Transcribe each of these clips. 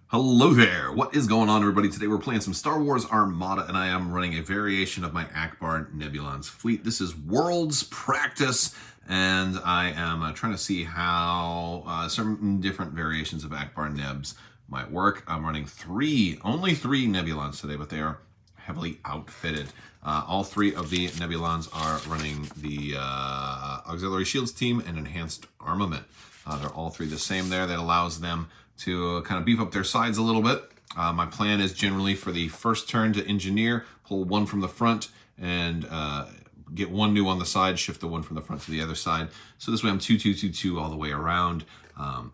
Hello there! What is going on, everybody? Today we're playing some Star Wars Armada, and I am running a variation of my Ackbar Nebulons fleet. This is Worlds Practice, and I am trying to see how certain different variations of Ackbar Nebs might work. I'm running only three Nebulons today, but they are heavily outfitted. All three of the Nebulons are running the Auxiliary Shields team and Enhanced Armament. They're all three the same there. That allows them to kind of beef up their sides a little bit. My plan is generally for the first turn to engineer, pull one from the front, and get one new on the side, shift the one from the front to the other side. So this way I'm 2-2-2-2 all the way around, and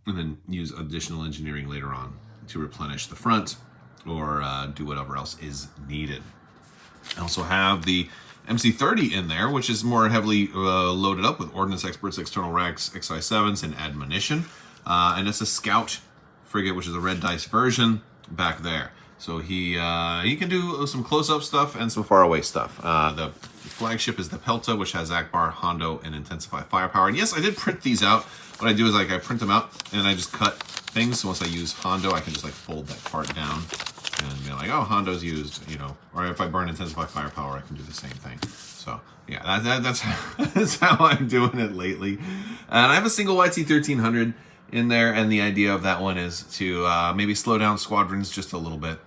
then use additional engineering later on to replenish the front or do whatever else is needed. I also have the MC-30 in there, which is more heavily loaded up with Ordnance Experts, External Racks, XI-7s, and Admonition. And it's a Scout frigate, which is a red dice version back there. So he can do some close-up stuff and some far-away stuff. The flagship is the Pelta, which has Ackbar, Hondo, and Intensify Firepower. And yes, I did print these out. What I do is I print them out and I just cut things. So once I use Hondo, I can just fold that part down and be like, oh, Hondo's used, you know. Or if I burn Intensify Firepower, I can do the same thing. So yeah, that's how I'm doing it lately. And I have a single YT-1300 in there, and the idea of that one is to maybe slow down squadrons just a little bit.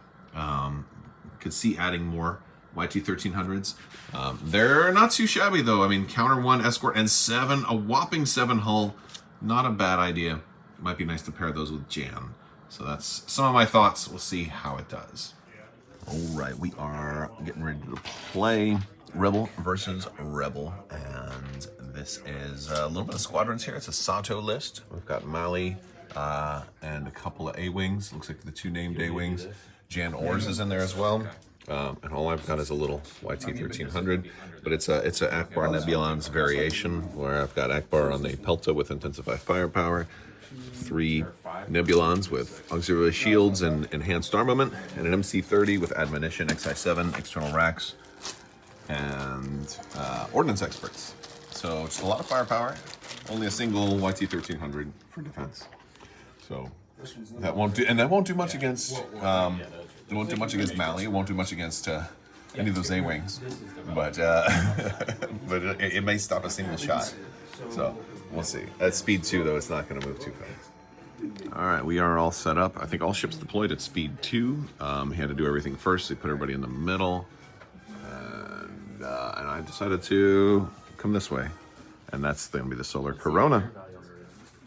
Could see adding more YT-1300s. They're not too shabby though. I mean, counter 1, escort, and 7, a whopping 7 hull. Not a bad idea. It might be nice to pair those with Jan. So that's some of my thoughts. We'll see how it does. All right, we are getting ready to play Rebel versus Rebel, and this is a little bit of squadrons here. It's a Sato list. We've got Mali and a couple of A-Wings. Looks like the 2 named A-Wings. Jan Ors is in there as well. And all I've got is a little YT-1300, but it's a Ackbar Nebulons variation where I've got Ackbar on the Pelta with Intensify Firepower, 3 Nebulons with Auxiliary Shields and Enhanced Armament, and an MC-30 with Admonition, XI-7, External Racks, and Ordnance Experts. So just a lot of firepower, only a single YT-1300 for defense. So that won't do, and that won't do much against. It won't do much against Mali. It won't do much against any of those A-Wings, but but it may stop a single shot. So we'll see. At speed 2, though, it's not going to move too fast. All right, we are all set up. I think all ships deployed at speed 2. He had to do everything first. He put everybody in the middle, and I decided to come this way, and that's going to be the Solar Corona.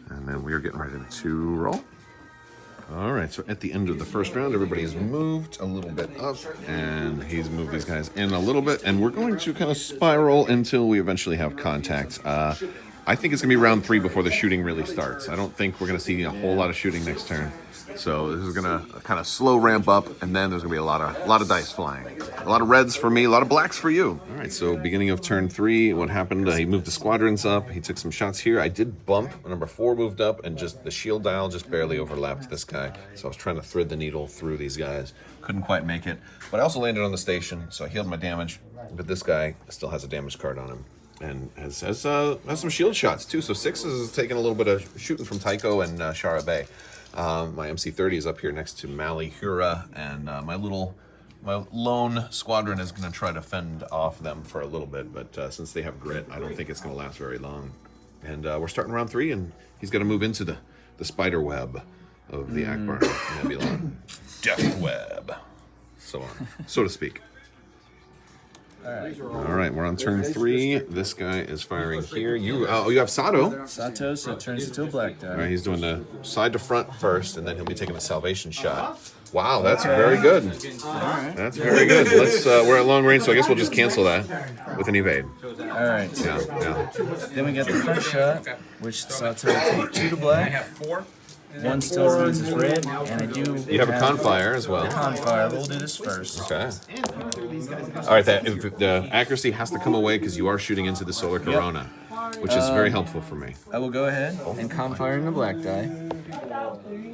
And then we are getting ready to roll. All right, so at the end of the first round, everybody's moved a little bit up, and he's moved these guys in a little bit, and we're going to kind of spiral until we eventually have contact. I think it's going to be round 3 before the shooting really starts. I don't think we're going to see a whole lot of shooting next turn. So this is going to kind of slow ramp up, and then there's going to be a lot of dice flying. A lot of reds for me, a lot of blacks for you. All right, so beginning of turn 3, what happened? He moved the squadrons up. He took some shots here. I did bump. Number 4 moved up, and just the shield dial just barely overlapped this guy. So I was trying to thread the needle through these guys. Couldn't quite make it. But I also landed on the station, so I healed my damage. But this guy still has a damage card on him. And has some shield shots, too. So 6 is taking a little bit of shooting from Tycho and Shara Bay. My MC-30 is up here next to Mali Hura, and my lone squadron is going to try to fend off them for a little bit, but since they have grit, I don't think it's going to last very long. And we're starting round 3, and he's going to move into the spider web of the Ackbar Nebulon. Death web, so to speak. All right, we're on turn 3. This guy is firing here. You have Sato. Sato, so it turns into a black die. All right, he's doing the side to front first, and then he'll be taking a salvation shot. Wow, that's very good. All right. That's very good. Let's. We're at long range, so I guess we'll just cancel that with an evade. All right. Yeah. Then we got the front shot, which Sato will take 2 to black. 1 still remains as red, and I do. You have a Confire as well. Confire. We'll do this first. Okay. All right. The accuracy has to come away because you are shooting into the Solar Corona, which is very helpful for me. I will go ahead and Confire in the black die.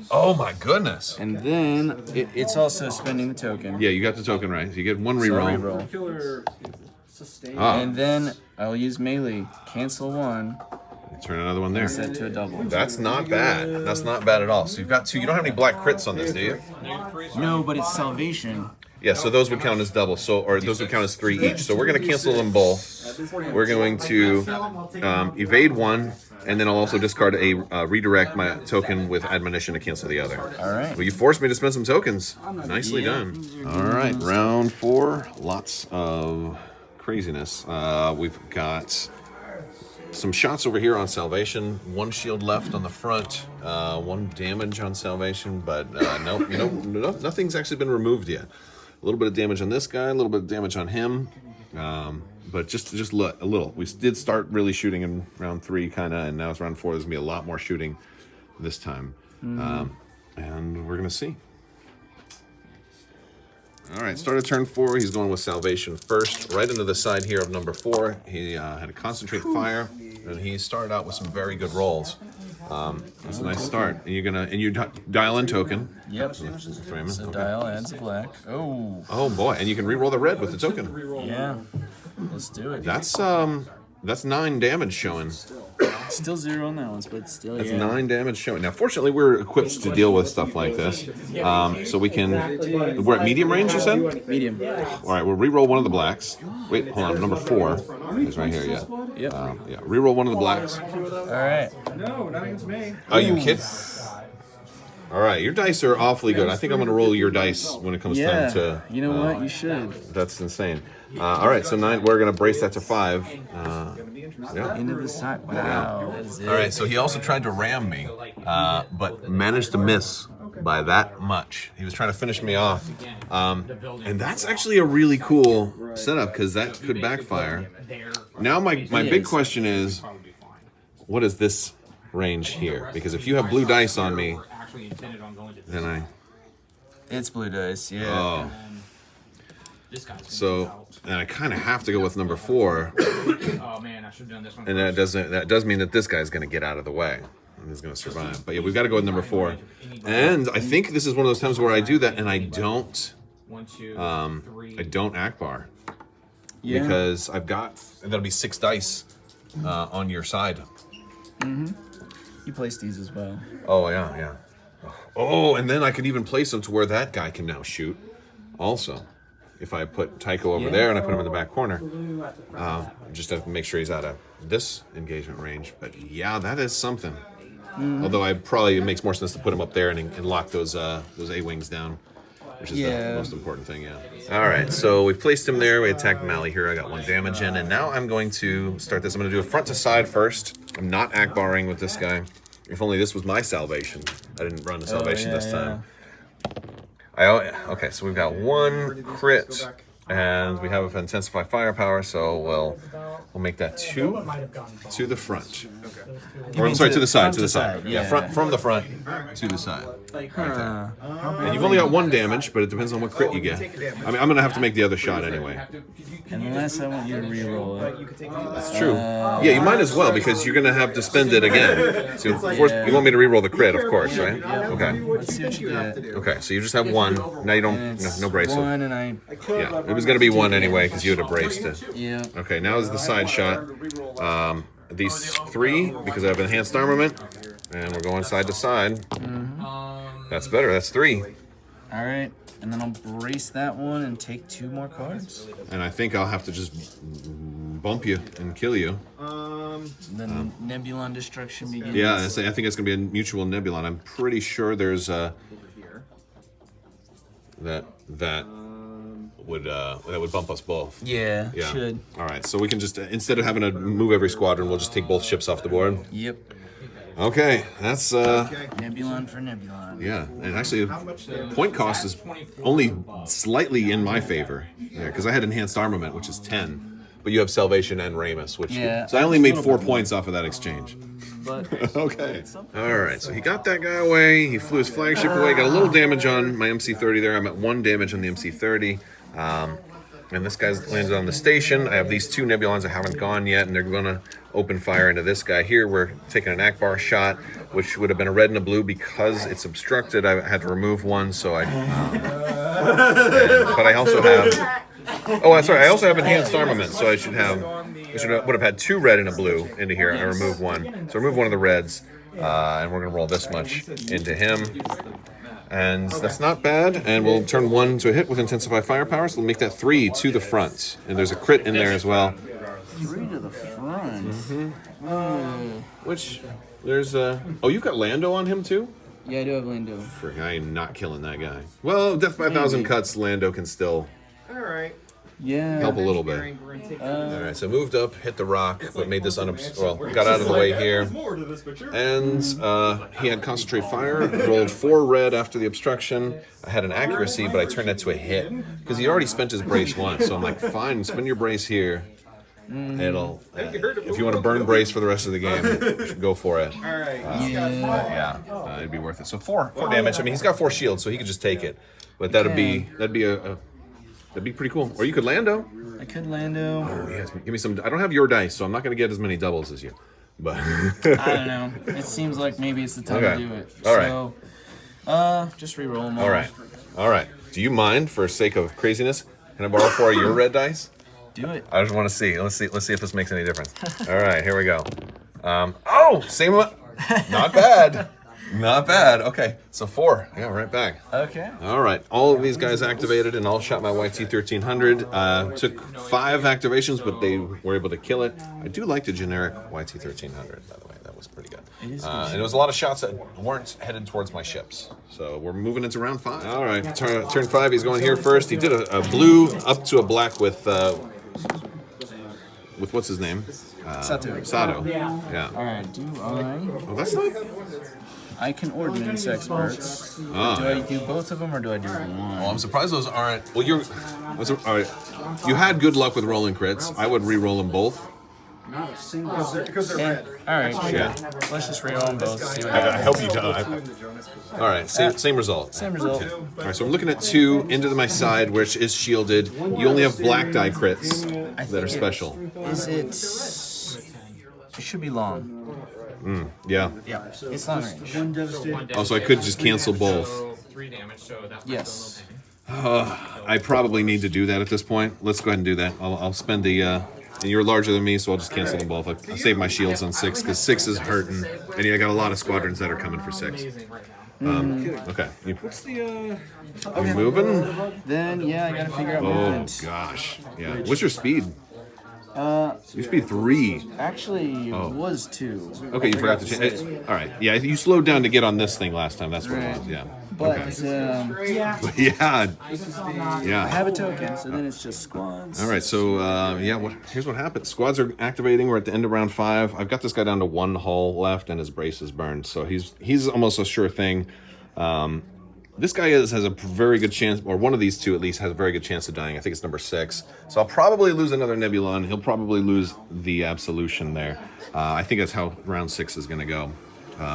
Oh my goodness. And then it's also spending the token. Yeah, you got the token right. You get 1 reroll. And then I'll use melee. Cancel 1. Turn another one there. Set to a double. That's not bad. That's not bad at all. So you've got two. You don't have any black crits on this, do you? No, but it's salvation. Yeah, so those would count as double. So, or those would count as 3 each. So we're going to cancel them both. We're going to evade one, and then I'll also discard a redirect my token with admonition to cancel the other. All right. Well, you forced me to spend some tokens. Nicely done. All right, round 4. Lots of craziness. We've got some shots over here on salvation. 1 shield left on the front. 1 damage on salvation, but no, nothing's actually been removed yet. A little bit of damage on this guy, a little bit of damage on him, but just a little. We did start really shooting in round 3, kind of, and now it's round 4. There's gonna be a lot more shooting this time, and we're gonna see. All right, start of turn 4. He's going with salvation first, right into the side here of number 4. He had a concentrate fire, and he started out with some very good rolls. That's a nice start. And you dial in token. Yep. So dial adds a black. Oh. Oh boy, and you can re-roll the red with the token. Yeah. Let's do it. That's 9 damage showing. Still 0 on that one, but still. That's 9 damage showing. Now, fortunately, we're equipped to deal with stuff like this, so we can. We're at medium range, you said? Medium. All right, we'll re-roll one of the blacks. Wait, hold on. Number 4 is right here. Yeah. Yep. Yeah. Re-roll one of the blacks. All right. No, not against me. Oh, you kidding? All right, your dice are awfully good. I think I'm going to roll your dice when it comes time to. You know what? You should. That's insane. All right, so 9. We're going to brace that to 5. Yeah. Into the side. Wow. All right, so he also tried to ram me, but managed to miss by that much. He was trying to finish me off. And that's actually a really cool setup because that could backfire. Now my big question is, what is this range here? Because if you have blue dice on me, then It's blue dice, yeah. Oh. So, and I kind of have to go with number 4. Oh man, I should have done this one. And that does mean that this guy's going to get out of the way and is going to survive. But yeah, we've got to go with number 4. And I think this is one of those times where I do that and I don't Ackbar. Yeah. Because that'll be 6 dice on your side. You place these as well. Oh yeah. Oh, and then I could even place them to where that guy can now shoot also. If I put Tycho over there and I put him in the back corner, just have to make sure he's out of this engagement range. But yeah, that is something. Although it makes more sense to put him up there and lock those A-wings down, which is the most important thing, yeah. All right, so we've placed him there. We attacked Mally here. I got 1 damage in, and now I'm going to start this. I'm going to do a front to side first. I'm not Ackbarring with this guy. If only this was my salvation. I didn't run the salvation this time. Okay, so we've got 1 crit, and we have intensify firepower, so we'll make that 2 to the front. Or I'm sorry, to the side. Yeah, from the front to the side. Right there. And you've only got 1 damage, but it depends on what crit you get. I mean, I'm gonna have to make the other shot anyway. Unless I want you to re-roll it. That's true. Yeah, you might as well because you're gonna have to spend it again. So you want me to re-roll the crit, of course, right? Okay. Let's see what you get. Okay, so you just have 1. Now you don't no brace. 1 and Yeah, it was gonna be 1 anyway because you would have braced it. Yeah. Okay, now is the side shot. These 3 because I have enhanced armament, and we're going side to side. That's better. That's 3. All right, and then I'll brace that one and take 2 more cards. And I think I'll have to just bump you and kill you. Then Nebulon destruction begins. Yeah, I think it's gonna be a mutual Nebulon. I'm pretty sure there's that would bump us both. Yeah, Yeah. should. All right, so we can just instead of having to move every squadron, we'll just take both ships off the board. Yep. Okay, that's Nebulon for Nebulon. yeah, and actually point cost is only slightly in my favor. Yeah, because I had enhanced armament, which is 10, but you have salvation and Ramus, which so I only made 4 points off of that exchange. But Okay. All right, so he got that guy away. He flew his flagship away. Got a little damage on my MC-30 there. I'm at 1 damage on the MC-30. And this guy's landed on the station. I have these 2 Nebulons that haven't gone yet, and they're going to open fire into this guy here. We're taking an Ackbar shot, which would have been a red and a blue because it's obstructed. I had to remove 1, so but I also have... Oh, that's right. I also have enhanced armament, so I should have... which would have had 2 red and a blue into here. I removed 1. So remove 1 of the reds, and we're going to roll this much into him. And that's not bad, and we'll turn 1 to a hit with Intensify Firepower, so we'll make that 3 to the front. And there's a crit in there as well. 3 to the front? Which, there's oh, you've got Lando on him too? Yeah, I do have Lando. I am not killing that guy. Well, Death by a Thousand Cuts, Lando can still help a little bit. Alright, so moved up, hit the rock, but made this got out of the way here. And he had Concentrate Fire, rolled 4 red after the obstruction. I had an accuracy, but I turned that to a hit. Because he already spent his brace once, so I'm like, fine, spend your brace here. It'll, if you want to burn brace for the rest of the game, you should go for it. It'd be worth it. So 4 damage. I mean, he's got 4 shields, so he could just take it. But that'd be pretty cool. Or you could Lando. I could Lando. Oh, yes. Give me some. I don't have your dice, so I'm not going to get as many doubles as you. But I don't know. It seems like maybe it's the time to do it. All right. So, just re-roll them all. All right. Do you mind, for sake of craziness, can I borrow 4 of your red dice? Do it. I just want to see. Let's see if this makes any difference. All right, here we go. Same amount. Not bad. Not bad. Okay, so 4. Yeah, right back. Okay. All right, all of these guys activated, and all shot my YT-1300. Took 5 activations, but they were able to kill it. I do like the generic YT-1300, by the way. That was pretty good. It is and it was a lot of shots that weren't headed towards my ships. So we're moving into round 5. All right, turn 5. He's going here first. He did a blue up to a black with what's his name? Sato. Yeah. All right. Do I? Oh, that's not. I can ordnance experts. Do I do both of them or do I do one? Oh, I'm surprised those aren't. Well, all right. You had good luck with rolling crits. I would re-roll them both. Not a single because they're red. All right. Sure. Yeah. Let's just re-roll them both. See what I hope you don't. All right. Same result. Same result. All right. So I'm looking at 2 into my side, which is shielded. You only have black die crits that are special. Is it? It should be long. Yeah. Yeah. It's long range. Oh, so I could just cancel both. 3 damage, so that's Yes. I probably need to do that at this point. Let's go ahead and do that. I'll spend the. And you're larger than me, so I'll just cancel them both. I'll save my shields on 6 because 6 is hurting, and I got a lot of squadrons that are coming for 6. Okay. You moving? Then I gotta figure out Oh movement. gosh. Yeah. What's your speed? Your speed 3. Actually, it was 2. Okay, you forgot to change. All right. Yeah, you slowed down to get on this thing last time. That's what it was. Yeah. But Yeah. I have a token, so then it's just squads. All right, so here's what happened. Squads are activating. We're at the end of round 5. I've got this guy down to 1 hull left, and his brace is burned, so he's almost a sure thing. This guy has a very good chance, or one of these 2 at least has a very good chance of dying. I think it's number 6. So I'll probably lose another Nebulon. He'll probably lose the Absolution there. I think that's how round 6 is going to go.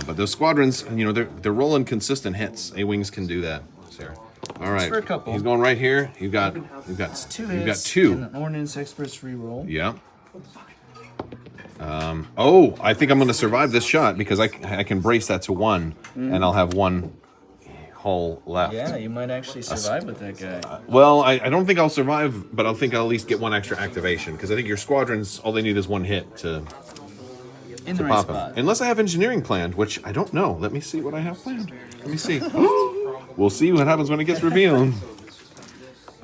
But those squadrons, they're rolling consistent hits. A-Wings can do that. Sarah. All right. For a couple. He's going right here. You've got 2 You've got hits. 2. And an ordnance experts reroll. Yeah. I think I'm going to survive this shot because I can brace that to 1, and I'll have 1 hull left. Yeah, you might actually survive with that guy. Well, I don't think I'll survive, but I think I'll at least get 1 extra activation because I think your squadrons, all they need is 1 hit to In the right pop them. spot. Unless I have engineering planned, which I don't know. Let me see what I have planned. Let me see. We'll see what happens when it gets revealed.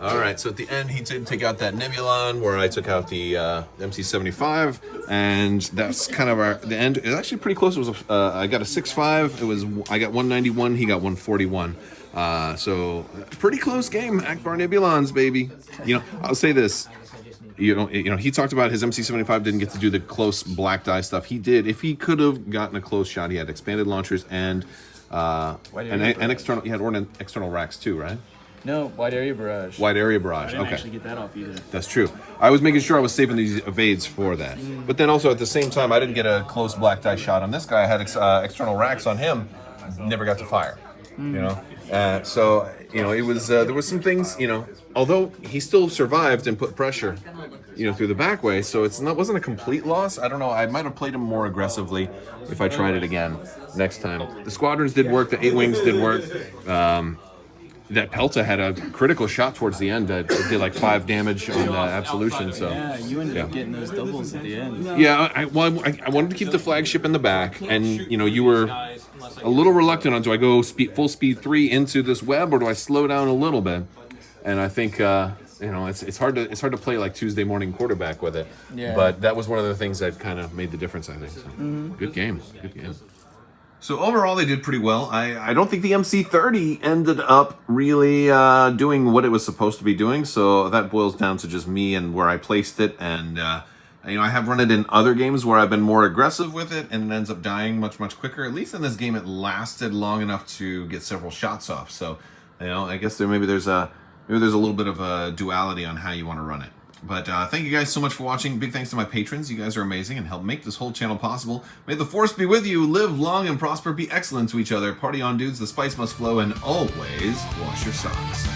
All right, so at the end, he did take out that Nebulon, where I took out the MC-75, and that's kind of the end. It was actually pretty close. It was I got a 6-5. I got 191. He got 141. So pretty close game. Ackbar Nebulons, baby. I'll say this. He talked about his MC-75 didn't get to do the close black die stuff. He did. If he could have gotten a close shot, he had expanded launchers and external. He had external racks too, right? No, wide area barrage. Wide area barrage. I didn't Okay, actually get that off either. that's true. I was making sure I was saving these evades for that. But then also at the same time, I didn't get a close black die shot on this guy. I had external racks on him. Never got to fire. So it was there was some things. Although he still survived and put pressure. Through the back way. So wasn't a complete loss. I don't know. I might have played him more aggressively if I tried it again next time. The squadrons did work. The 8 wings did work. that Pelta had a critical shot towards the end that did like 5 damage on the Absolution. So Yeah, you ended up getting those doubles at the end. yeah, I wanted to keep the flagship in the back, and you were a little reluctant on, do I go full speed 3 into this web, or do I slow down a little bit? And I think it's hard to play like Tuesday morning quarterback with it. Yeah. But that was one of the things that kind of made the difference, I think. So, Good game. So overall, they did pretty well. I don't think the MC30 ended up really doing what it was supposed to be doing. So that boils down to just me and where I placed it. And I have run it in other games where I've been more aggressive with it, and it ends up dying much quicker. At least in this game, it lasted long enough to get several shots off. So I guess there's a little bit of a duality on how you want to run it. But thank you guys so much for watching. Big thanks to my patrons. You guys are amazing and help make this whole channel possible. May the force be with you. Live long and prosper. Be excellent to each other. Party on, dudes. The spice must flow. And always wash your socks.